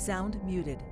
Sound muted.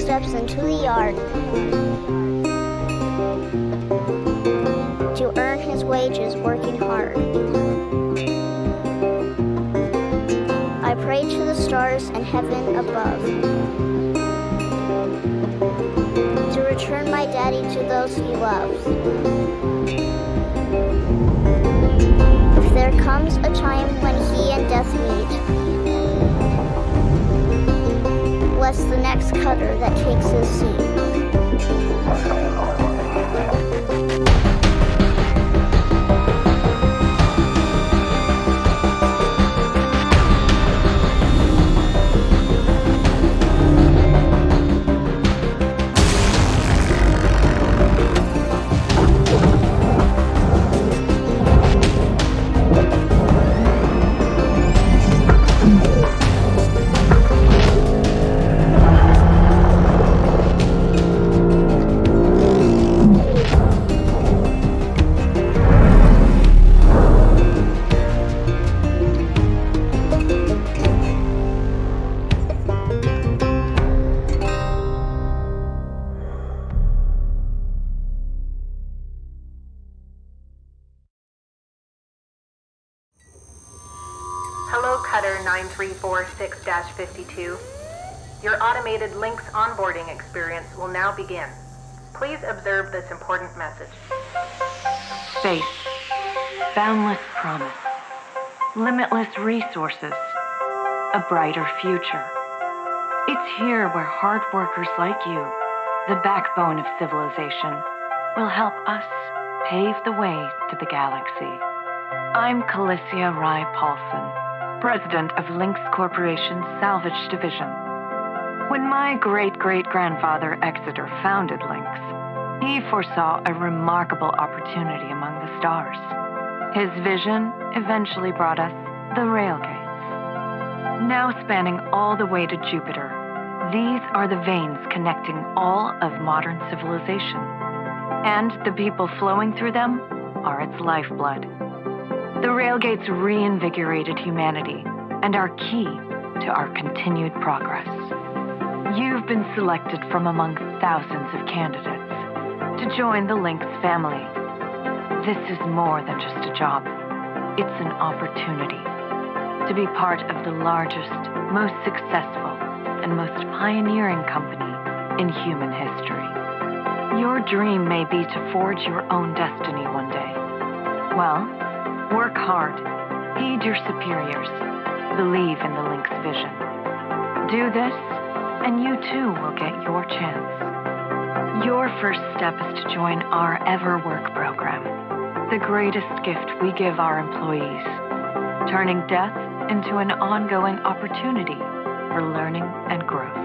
steps into the yard to earn his wages working hard. I pray to the stars and heaven above to return my daddy to those he loves. If there comes a time when he and death meet, bless the next cutter that takes his seat. Traveler 9346-52. Your automated Lynx onboarding experience will now begin. Please observe this important message. Space. Boundless promise. Limitless resources. A brighter future. It's here where hard workers like you, the backbone of civilization, will help us pave the way to the galaxy. I'm Calicia Rai Paulson, president of Lynx Corporation's Salvage Division. When my great-great-grandfather Exeter founded Lynx, he foresaw a remarkable opportunity among the stars. His vision eventually brought us the railgates. Now spanning all the way to Jupiter, these are the veins connecting all of modern civilization. And the people flowing through them are its lifeblood. The railgates reinvigorated humanity and are key to our continued progress. You've been selected from among thousands of candidates to join the Lynx family. This is more than just a job. It's an opportunity to be part of the largest, most successful, and most pioneering company in human history. Your dream may be to forge your own destiny one day. Well, work hard, heed your superiors, believe in the Lynx vision. Do this, and you too will get your chance. Your first step is to join our EverWork program, the greatest gift we give our employees, turning death into an ongoing opportunity for learning and growth.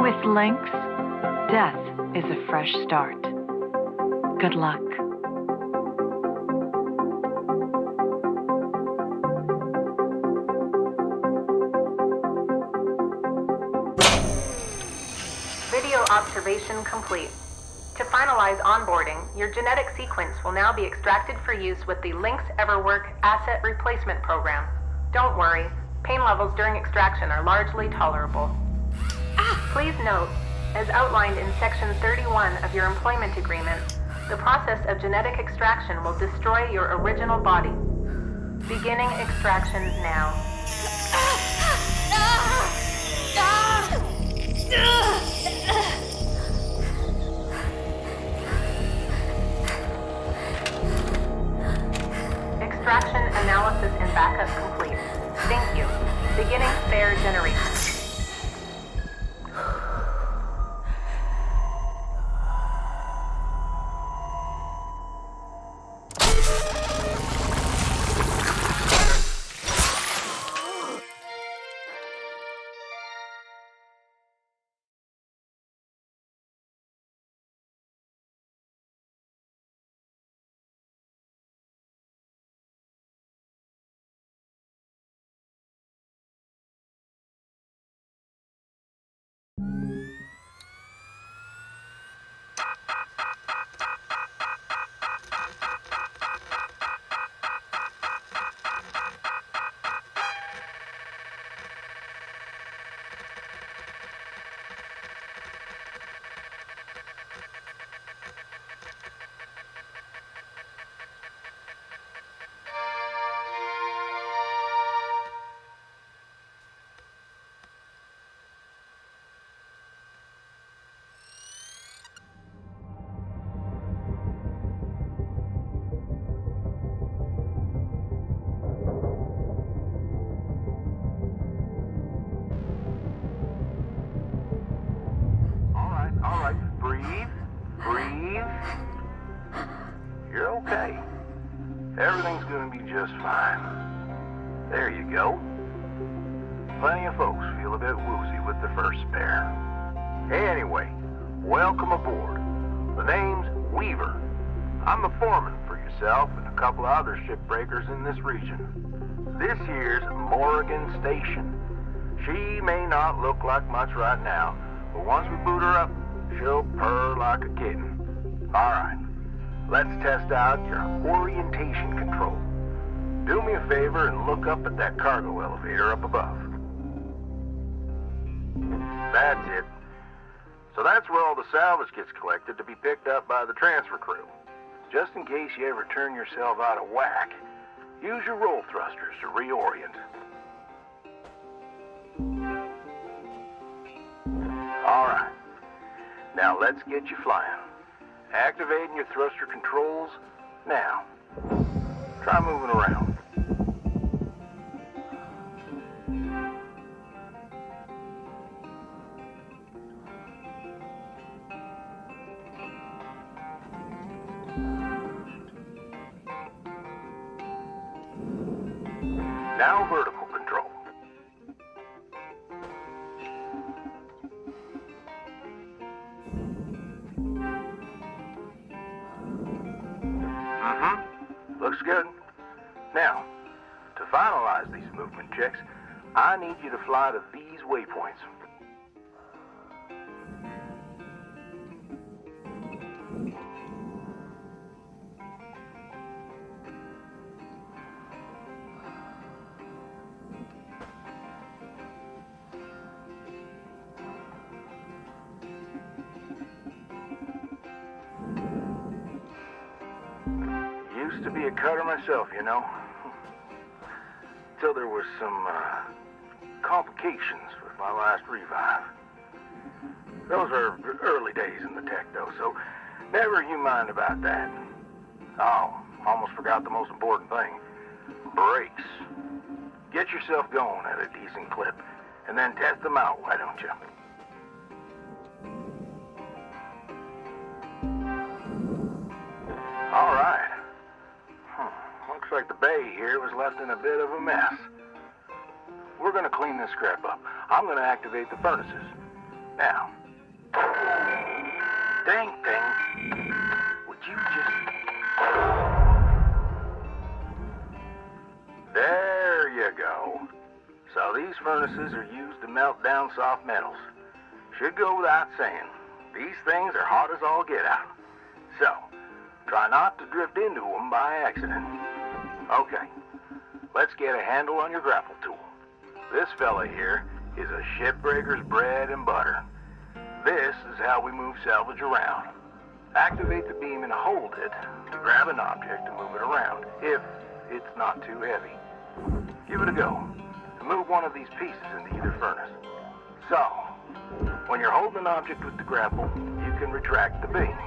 With Lynx, death is a fresh start. Good luck. Video observation complete. To finalize onboarding, your genetic sequence will now be extracted for use with the Lynx EverWork Asset Replacement Program. Don't worry, pain levels during extraction are largely tolerable. Please note, as outlined in Section 31 of your employment agreement, the process of genetic extraction will destroy your original body. Beginning extraction now. Extraction analysis and backup complete. Thank you. Beginning spare generation. All right, breathe. You're okay. Everything's gonna be just fine. There you go. Plenty of folks feel a bit woozy with the first spare. Anyway, welcome aboard. The name's Weaver. I'm the foreman for yourself and a couple of other shipbreakers in this region. This here's Morrigan Station. She may not look like much right now, but once we boot her up, she'll purr like a kitten. All right, let's test out your orientation control. Do me a favor and look up at that cargo elevator up above. That's it. So that's where all the salvage gets collected to be picked up by the transfer crew. Just in case you ever turn yourself out of whack, use your roll thrusters to reorient. Now let's get you flying. Activating your thruster controls now. Try moving around. Now vertical control. Looks good. Now, to finalize these movement checks, I need you to fly to these waypoints. Used to be a cutter myself, you know. Till there was some complications with my last revive. Those are early days in the tech, though, so never you mind about that. Oh, almost forgot the most important thing. Brakes. Get yourself going at a decent clip, and then test them out, why don't you? All right. Looks like the bay here was left in a bit of a mess. We're gonna clean this crap up. I'm gonna activate the furnaces. Now. Dang thing. Would you just... There you go. So these furnaces are used to melt down soft metals. Should go without saying. These things are hot as all get out. So, try not to drift into them by accident. Okay, let's get a handle on your grapple tool. This fella here is a Shipbreaker's bread and butter. This is how we move salvage around. Activate the beam and hold it to grab an object and move it around, if it's not too heavy. Give it a go, and move one of these pieces into either furnace. So, when you're holding an object with the grapple, you can retract the beam.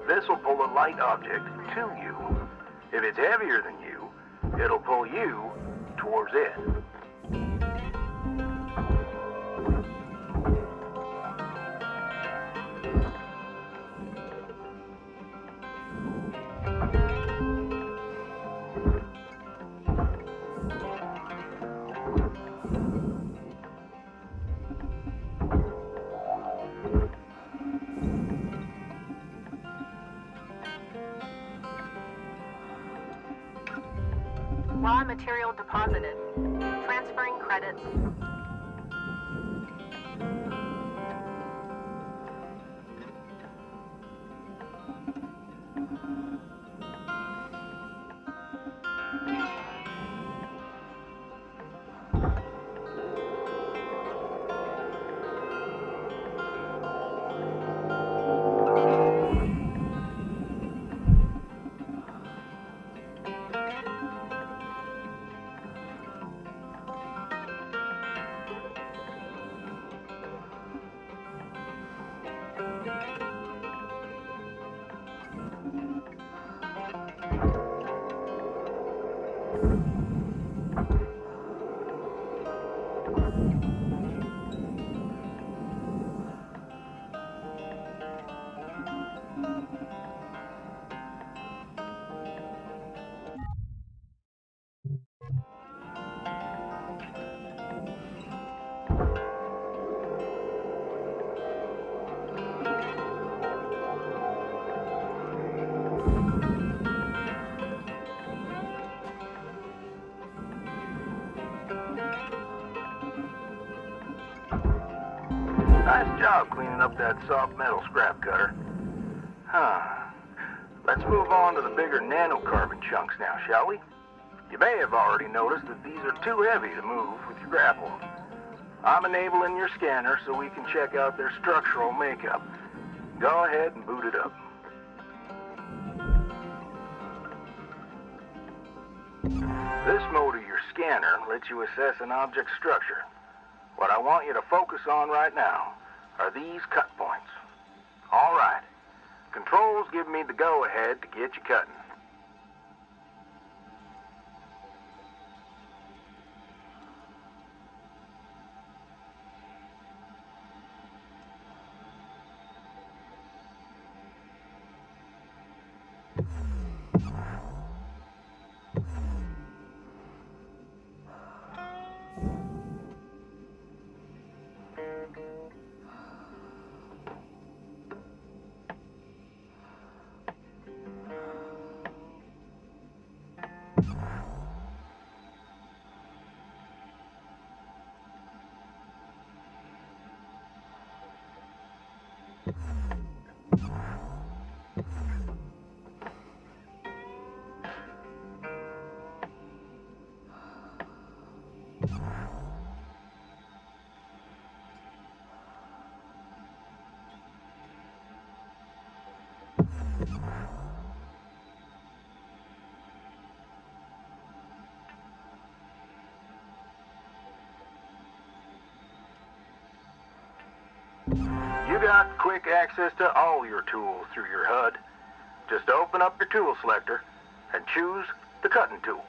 This will pull a light object to you. If it's heavier than you, it'll pull you towards it. Raw material deposited. Transferring credits. Nice job cleaning up that soft metal scrap cutter. Let's move on to the bigger nanocarbon chunks now, shall we? You may have already noticed that these are too heavy to move with your grapple. I'm enabling your scanner so we can check out their structural makeup. Go ahead and boot it up. This mode of your scanner lets you assess an object's structure. What I want you to focus on right now are these cut points. All right. Controls give me the go-ahead to get you cutting. You got quick access to all your tools through your HUD. Just open up your tool selector and choose the cutting tool.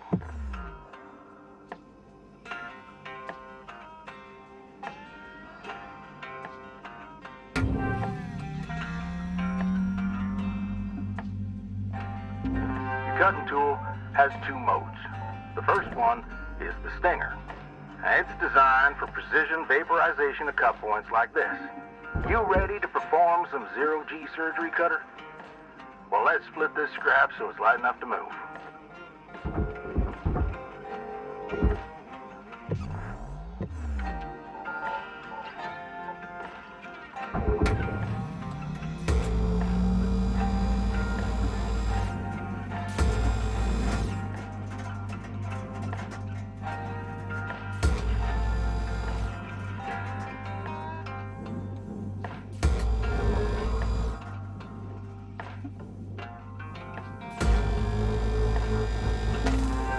Your cutting tool has two modes. The first one is the stinger. It's designed for precision vaporization of cut points like this. You ready to perform some zero-G surgery, Cutter? Well, let's split this scrap so it's light enough to move.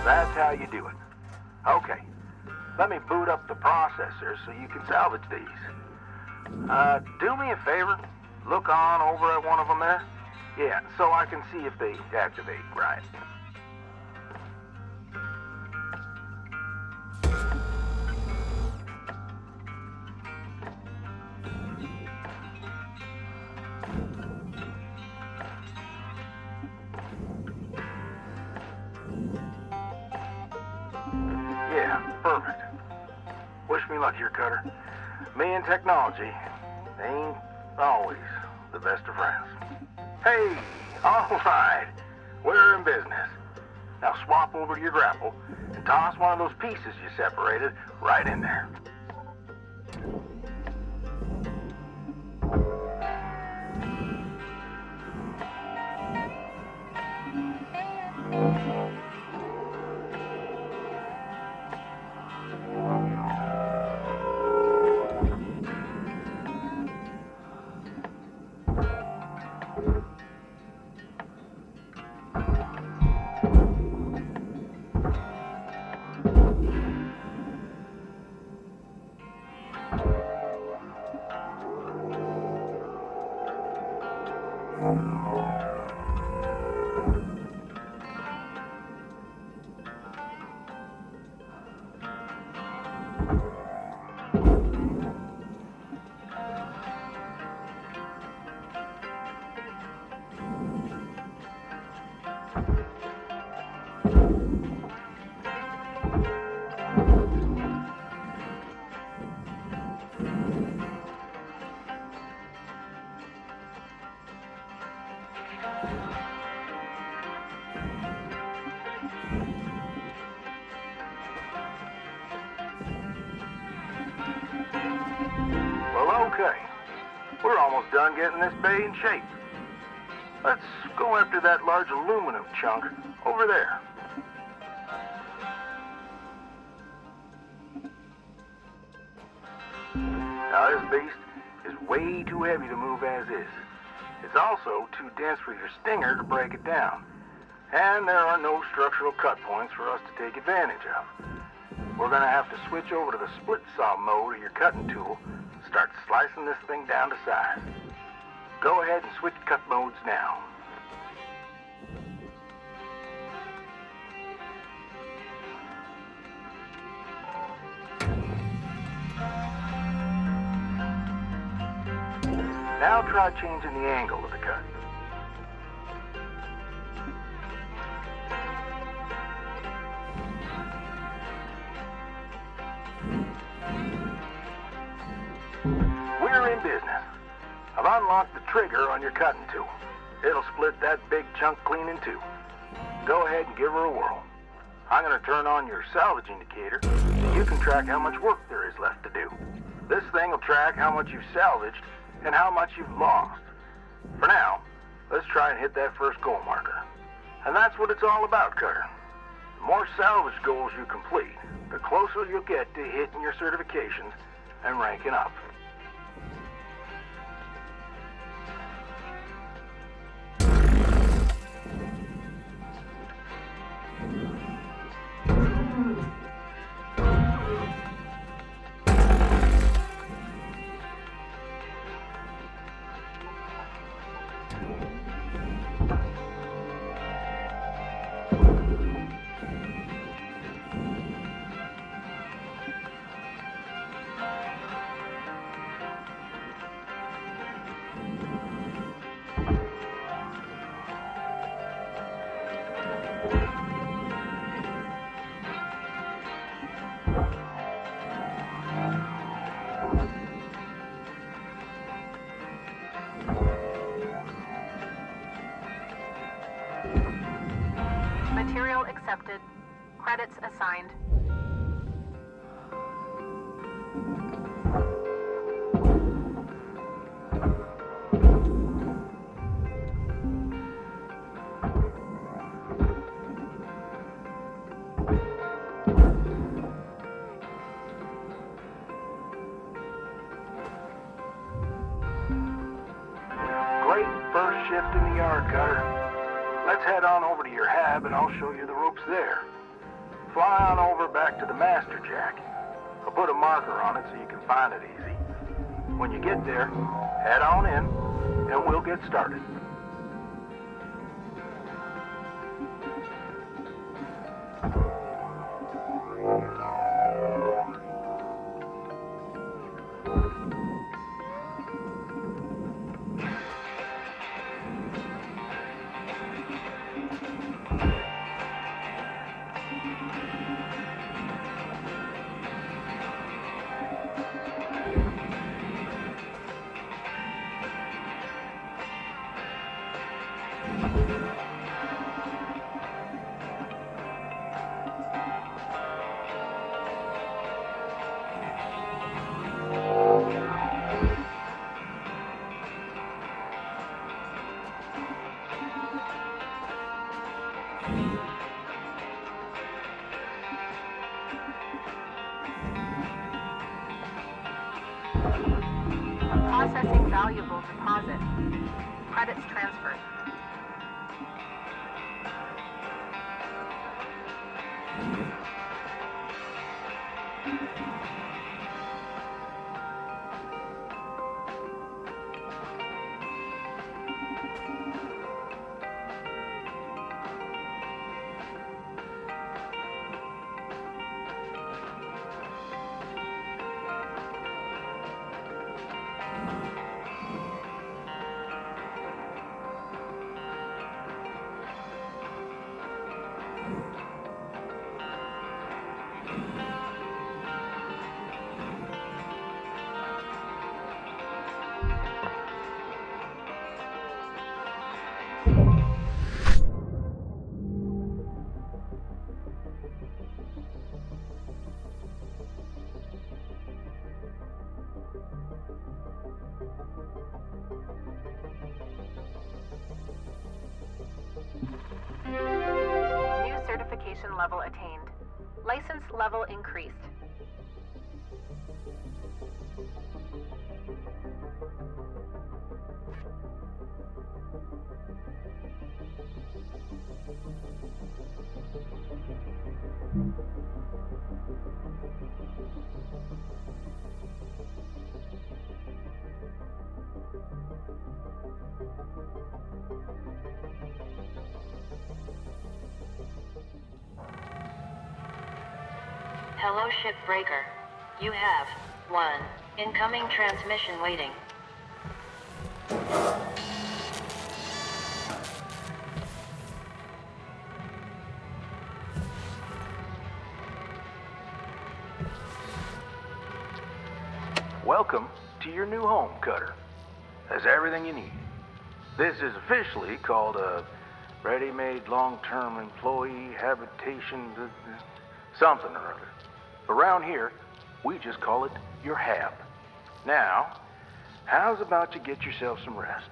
That's how you do it. Okay, let me boot up the processor so you can salvage these. Do me a favor, look on over at one of them there. Yeah, so I can see if they activate right. Yeah, perfect. Wish me luck here, Cutter. Me and technology ain't always the best of friends. Hey, all right. We're in business. Now swap over to your grapple and toss one of those pieces you separated right in there. Okay, we're almost done getting this bay in shape. Let's go after that large aluminum chunk over there. Now this beast is way too heavy to move as is. It's also too dense for your stinger to break it down. And there are no structural cut points for us to take advantage of. We're gonna have to switch over to the split saw mode of your cutting tool, start slicing this thing down to size. Go ahead and switch cut modes now. Now try changing the angle of the cut. We're in business. I've unlocked the trigger on your cutting tool. It'll split that big chunk clean in two. Go ahead and give her a whirl. I'm going to turn on your salvage indicator so you can track how much work there is left to do. This thing will track how much you've salvaged and how much you've lost. For now, let's try and hit that first goal marker. And that's what it's all about, Cutter. The more salvage goals you complete, the closer you'll get to hitting your certifications and ranking up. Material accepted. Credits assigned. Great first shift in the yard, Cutter. Let's head on over to your hab and I'll show you the ropes there. Fly on over back to the master jack. I'll put a marker on it so you can find it easy. When you get there, head on in and we'll get started. Processing valuable deposit. Credits transferred. New certification level attained. License level increased. Hello, Shipbreaker. You have one incoming transmission waiting. Welcome to your new home, Cutter. Has everything you need. This is officially called a ready-made long-term employee habitation something or other. Around here, we just call it your hab. Now, how's about you get yourself some rest?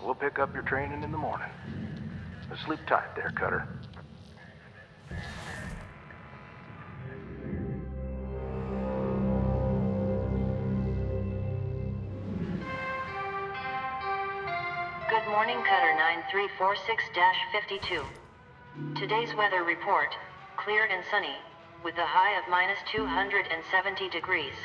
We'll pick up your training in the morning. Sleep tight there, Cutter. Good morning, Cutter 9346-52. Today's weather report, clear and sunny, with a high of minus 270 degrees.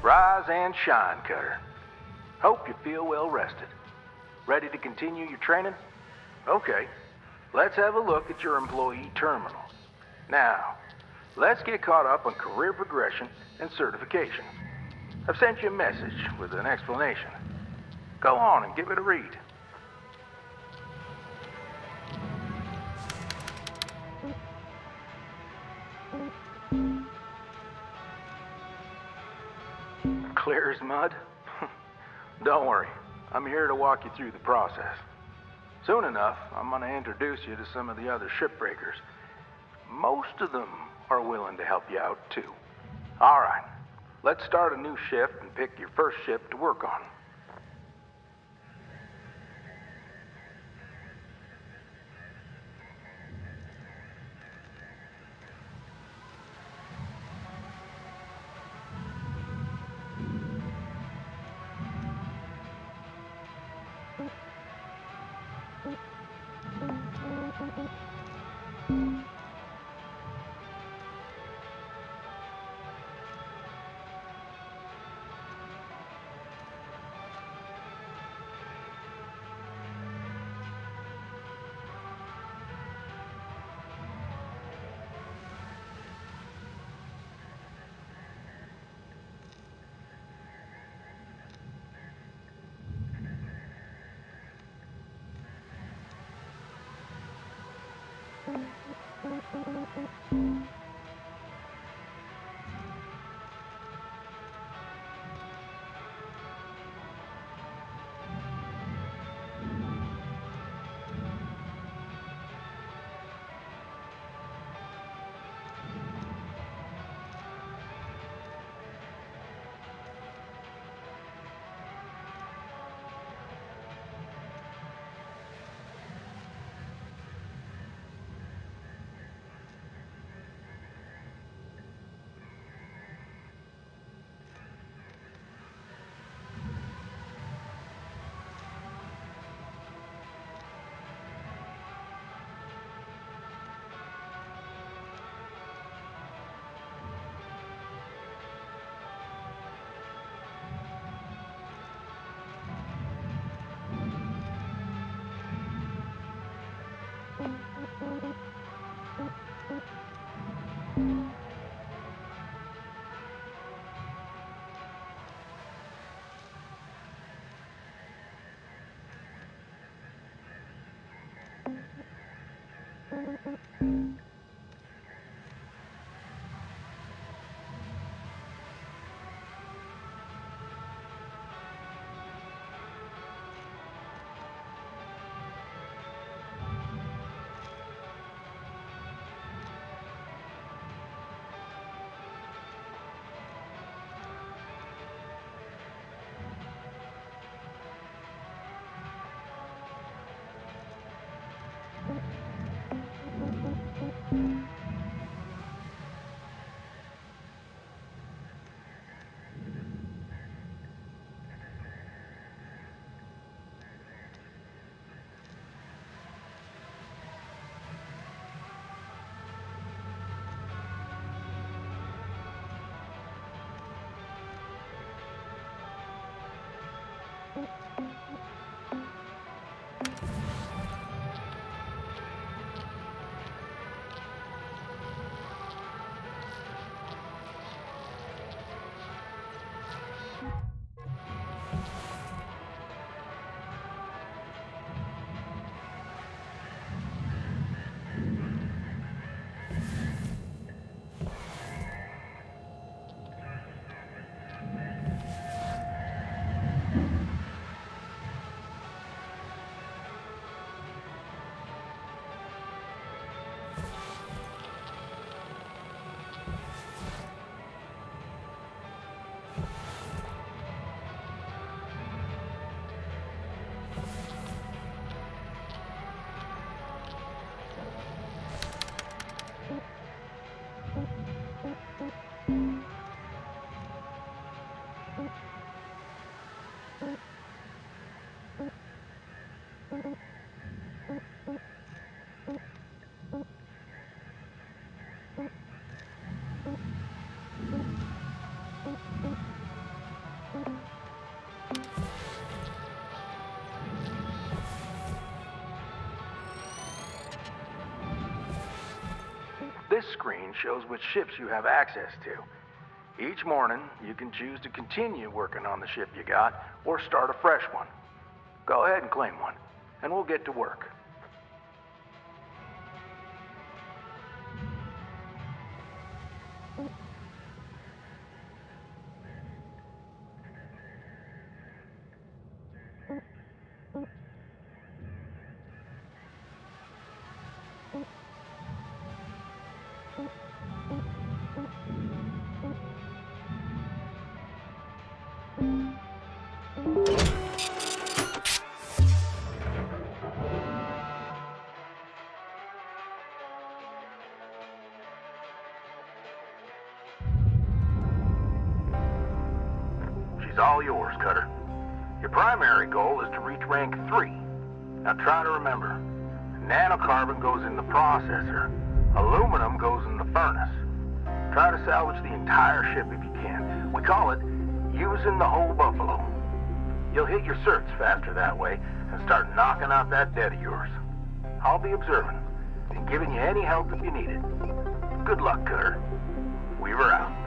Rise and shine, Cutter. Hope you feel well rested. Ready to continue your training? Okay, let's have a look at your employee terminal. Now, let's get caught up on career progression and certification. I've sent you a message with an explanation. Go on and give it a read. Clear as mud? Don't worry, I'm here to walk you through the process. Soon enough, I'm going to introduce you to some of the other shipbreakers. Most of them are willing to help you out, too. All right, let's start a new shift and pick your first ship to work on. This screen shows which ships you have access to. Each morning, you can choose to continue working on the ship you got, or start a fresh one. Go ahead and claim one, and we'll get to work. She's all yours, Cutter. Your primary goal is to reach rank 3. Now try to remember, nanocarbon goes in the processor, aluminum goes in the furnace. Try to salvage the entire ship if you can. We call it using the whole buffalo. You'll hit your certs faster that way and start knocking out that debt of yours. I'll be observing and giving you any help if you need it. Good luck, Cutter. Weaver out.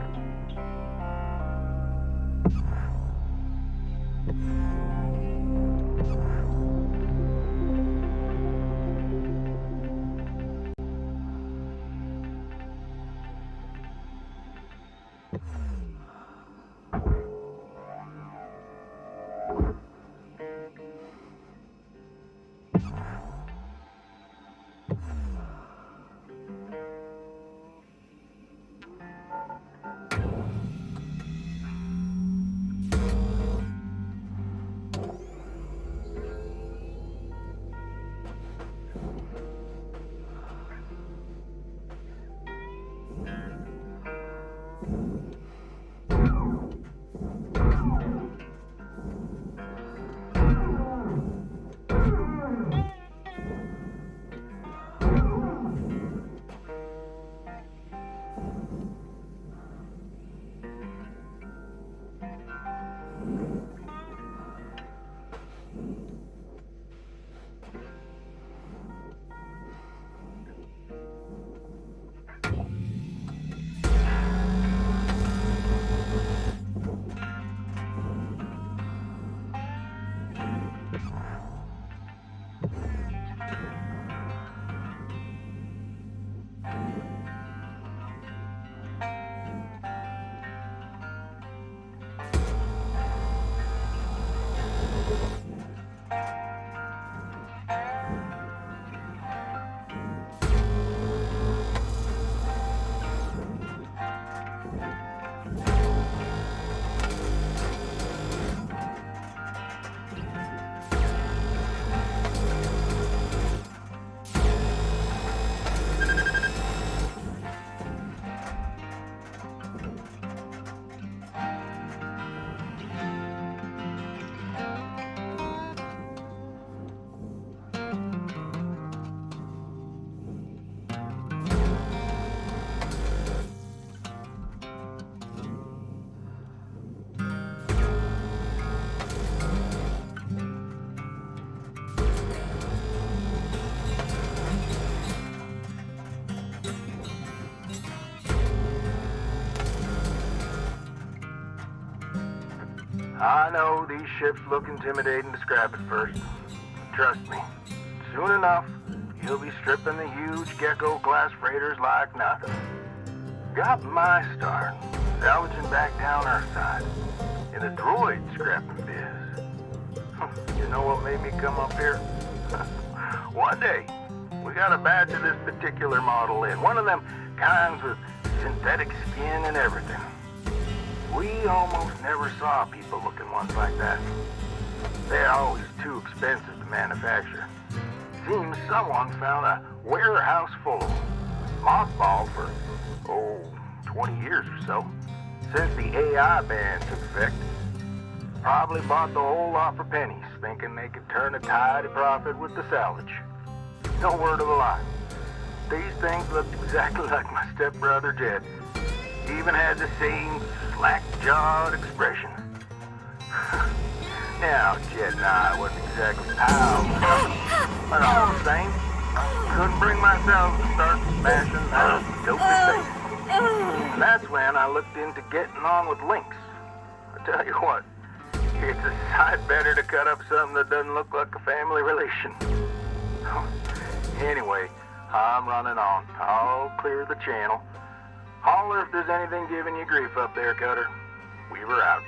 I know these ships look intimidating to scrap at first. Trust me, soon enough, you'll be stripping the huge Gecko-class freighters like nothing. Got my start, salvaging back down Earthside, in the droid scrapping biz. You know what made me come up here? One day, we got a batch of this particular model in, one of them kinds with synthetic skin and everything. We almost never saw people looking ones like that. They're always too expensive to manufacture. Seems someone found a warehouse full of them, mothballed for, 20 years or so, since the AI ban took effect. Probably bought the whole lot for pennies, thinking they could turn a tidy profit with the salvage. No word of a lie. These things looked exactly like my stepbrother Jed. Even had the same slack-jawed expression. Now, Jed and I wasn't exactly pals, but all the same, couldn't bring myself to start smashing that dopey face. And that's when I looked into getting on with Lynx. I tell you what, it's a sight better to cut up something that doesn't look like a family relation. Anyway, I'm running on. I'll clear the channel. Holler if there's anything giving you grief up there, Cutter. Weaver out.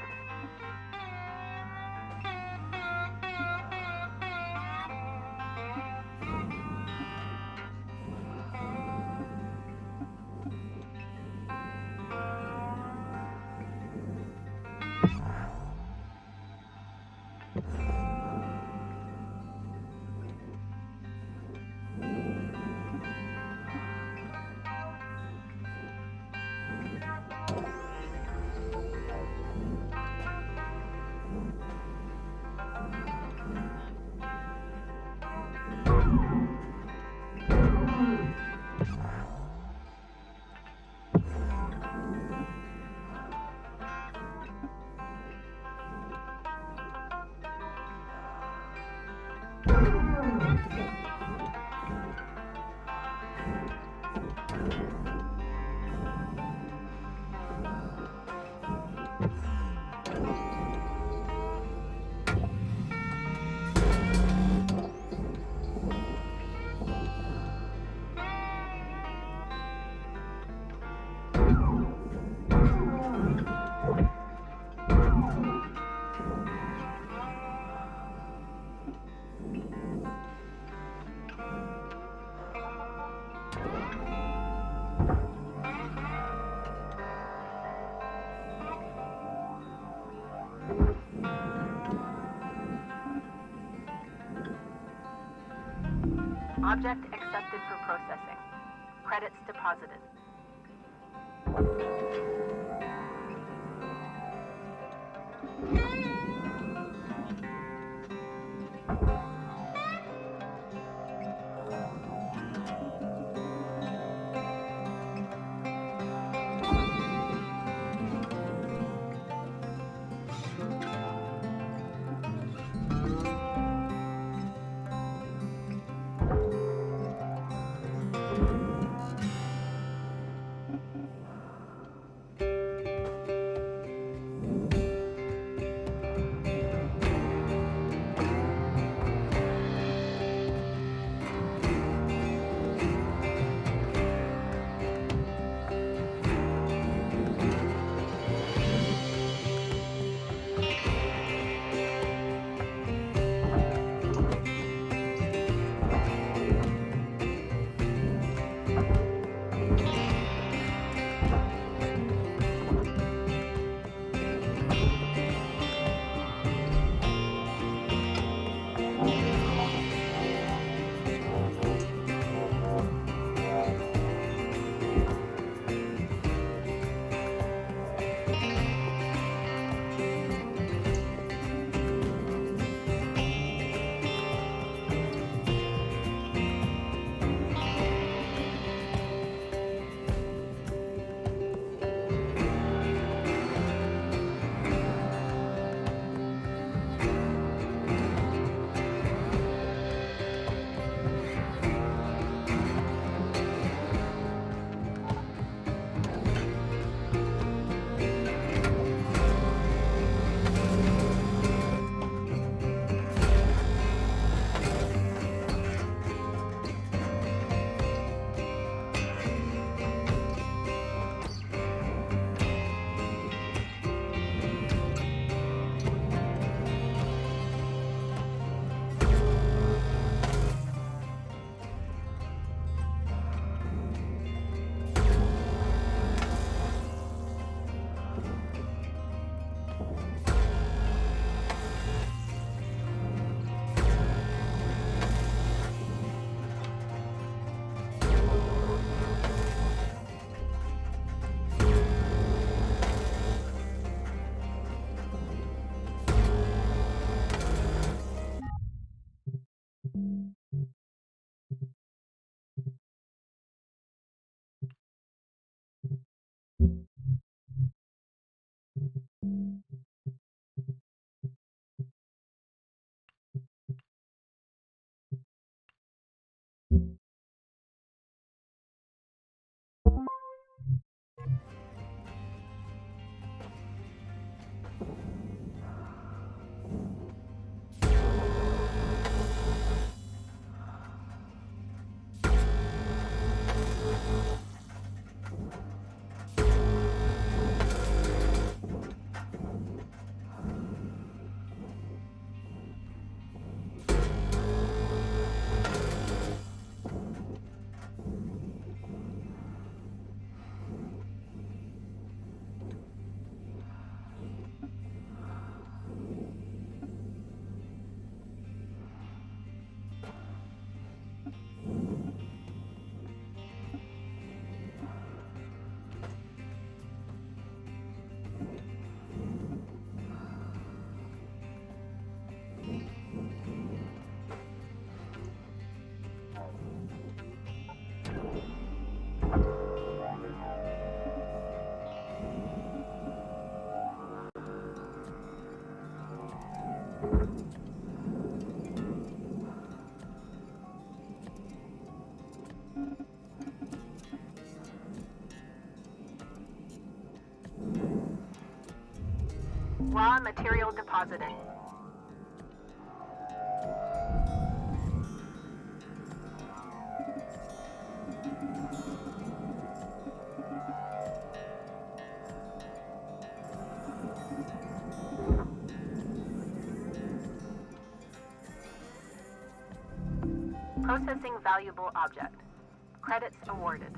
Object accepted for processing. Credits deposited. Raw material deposited. Processing valuable object. Credits awarded.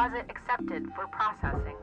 Deposit accepted for processing.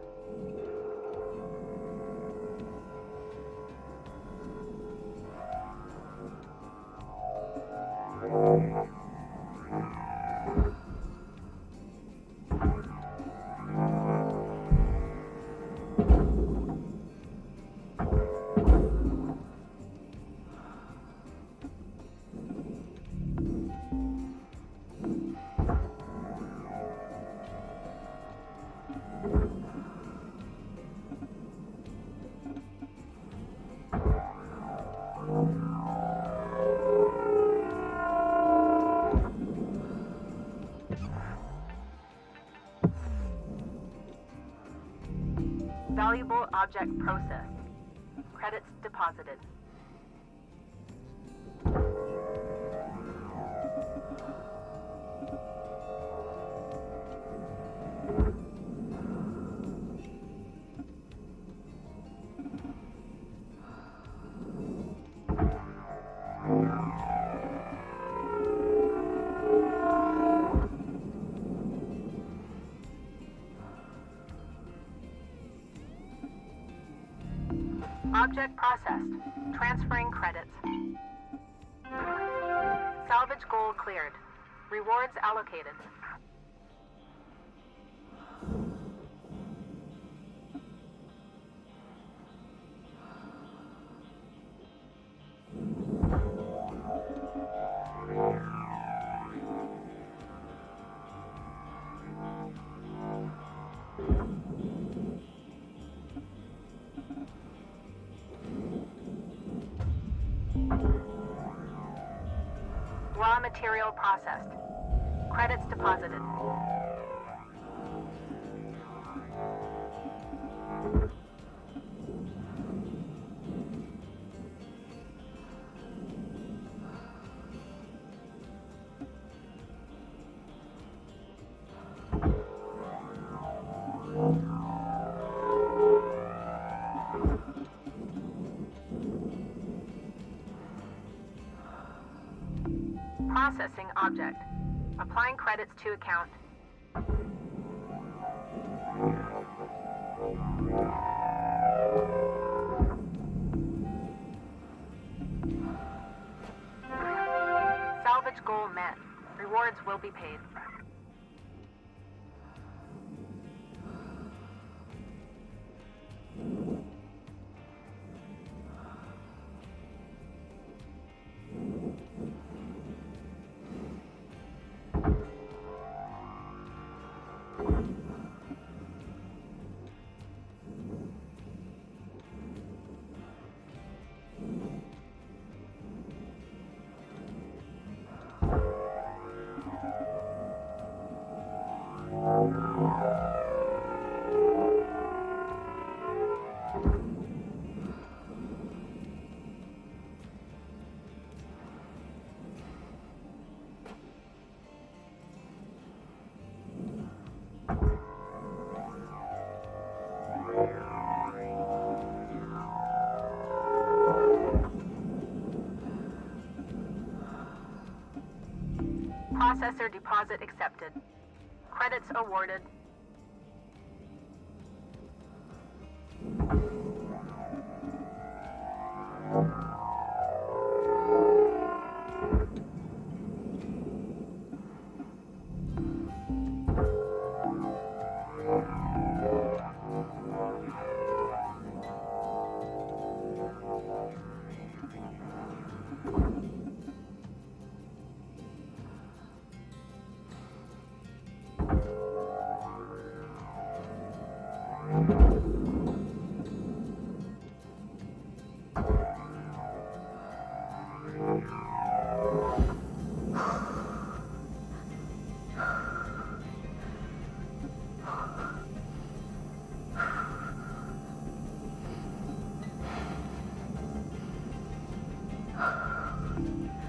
Valuable object processed. Credits deposited. Object processed. Transferring credits. Salvage goal cleared. Rewards allocated. Raw material processed. Credits deposited. Processing object. Applying credits to account. Salvage goal met. Rewards will be paid. Processor deposit accepted. Credits awarded.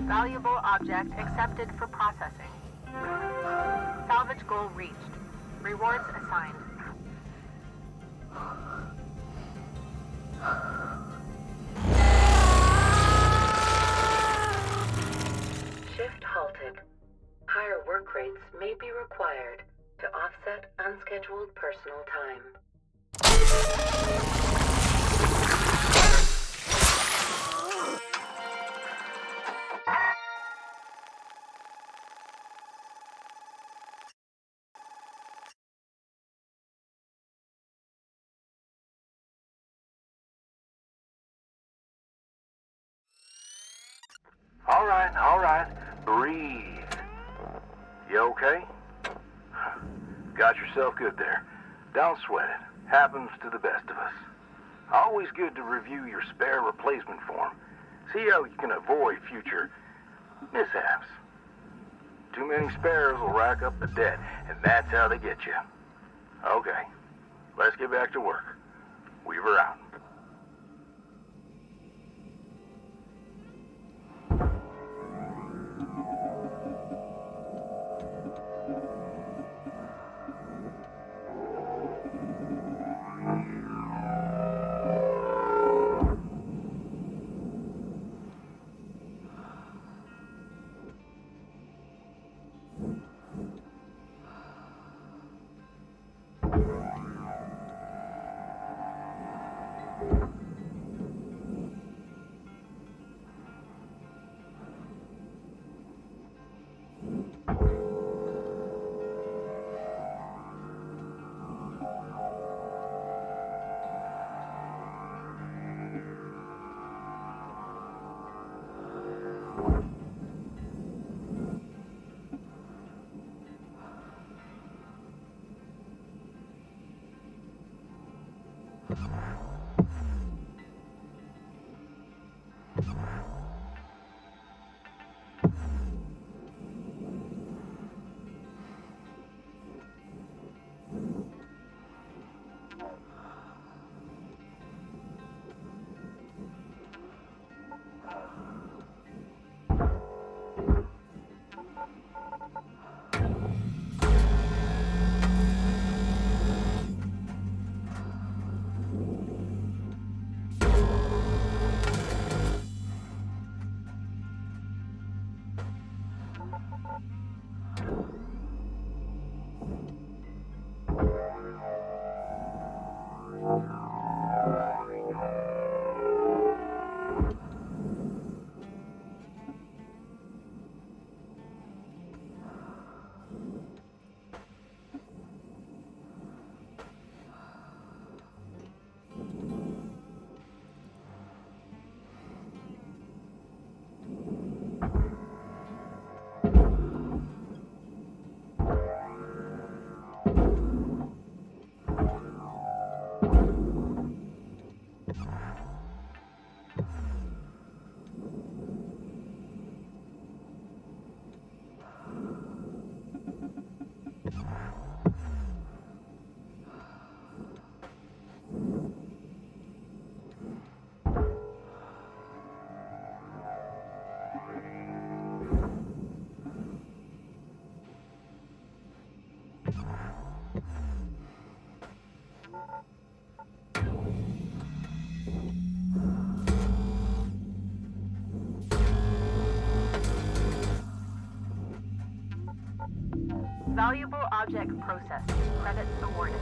Valuable object accepted for processing. Salvage goal reached. Rewards assigned. Shift halted. Higher work rates may be required to offset unscheduled Signal time. All right. Breathe. You okay? Got yourself good there. Don't sweat it. Happens to the best of us. Always good to review your spare replacement form. See how you can avoid future mishaps. Too many spares will rack up the debt, and that's how they get you. Okay, let's get back to work. Weaver out. Valuable object processed. Credits awarded.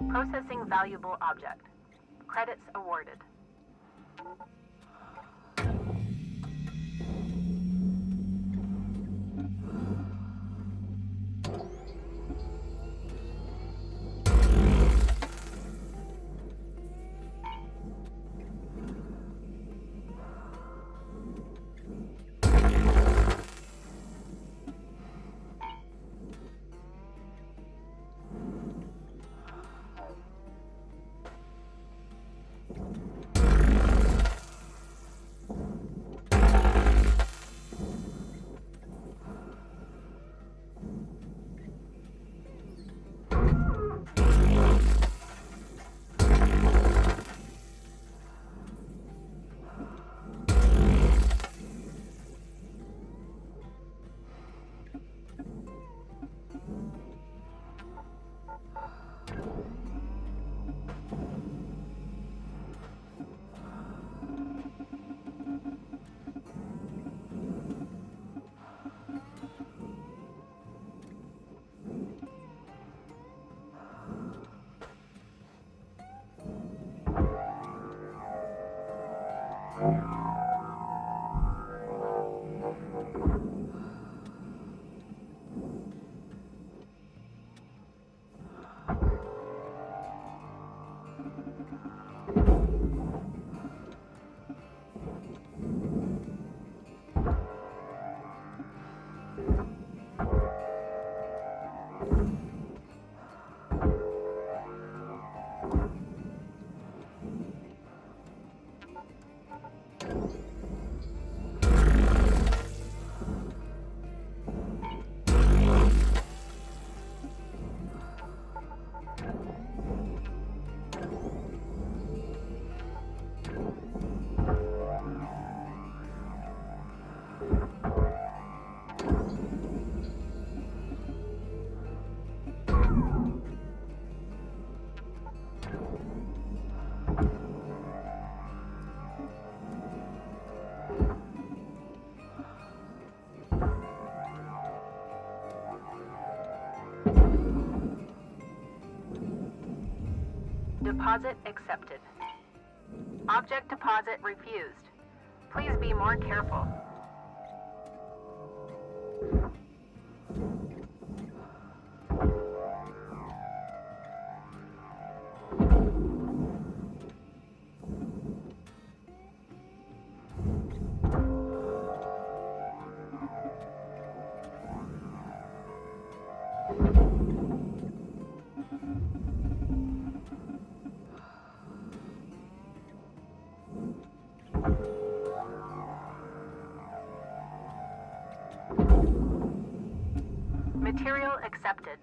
Processing valuable object. Credits awarded. Deposit accepted. Object deposit refused. Please be more careful. Material accepted.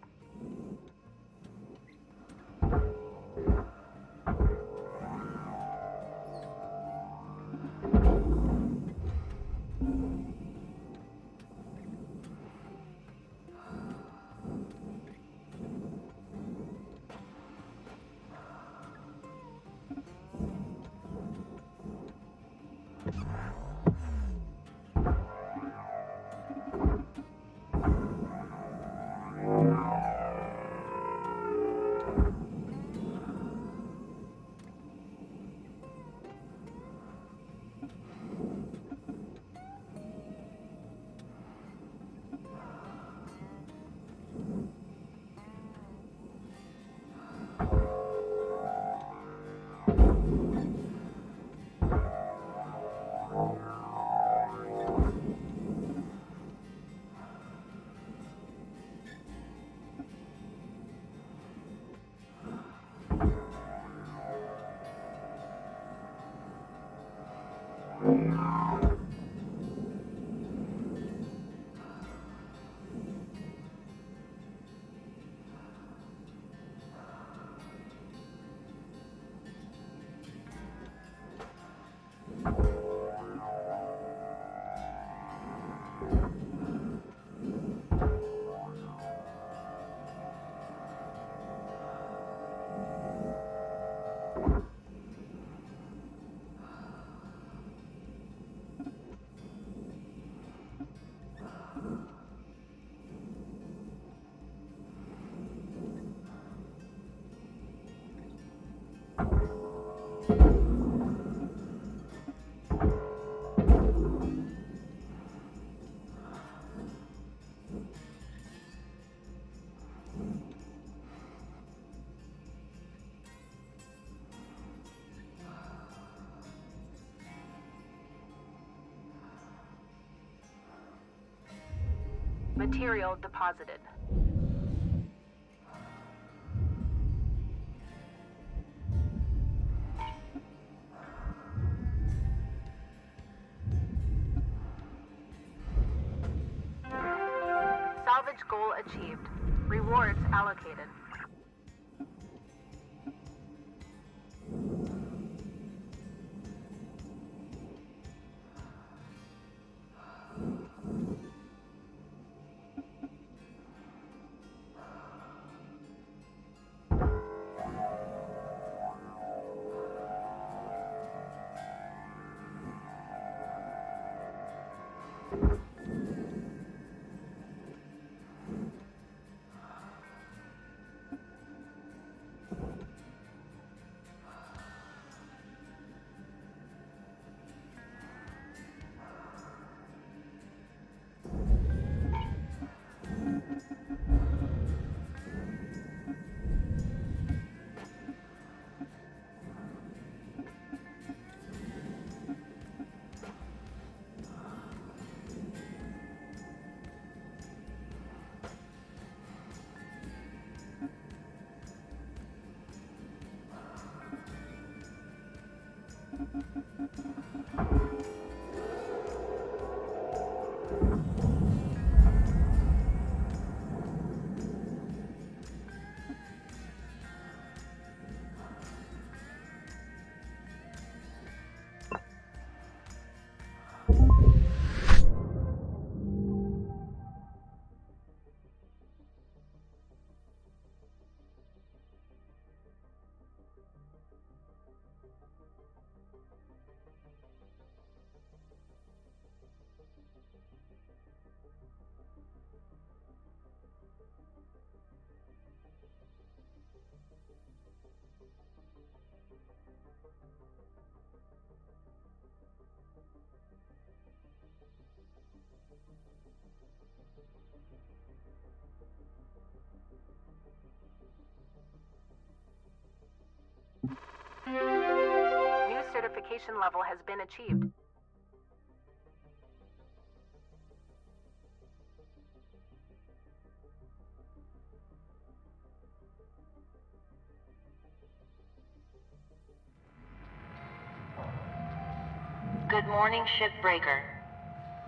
Material deposited. Salvage goal achieved. Rewards allocated. New certification level has been achieved. Good morning, Shipbreaker.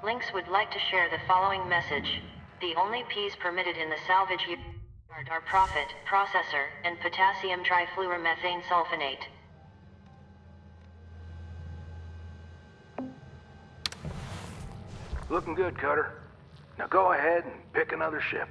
Lynx would like to share the following message. The only Ps permitted in the salvage yard are profit, processor, and potassium trifluoromethane sulfonate. Looking good, Cutter. Now go ahead and pick another ship.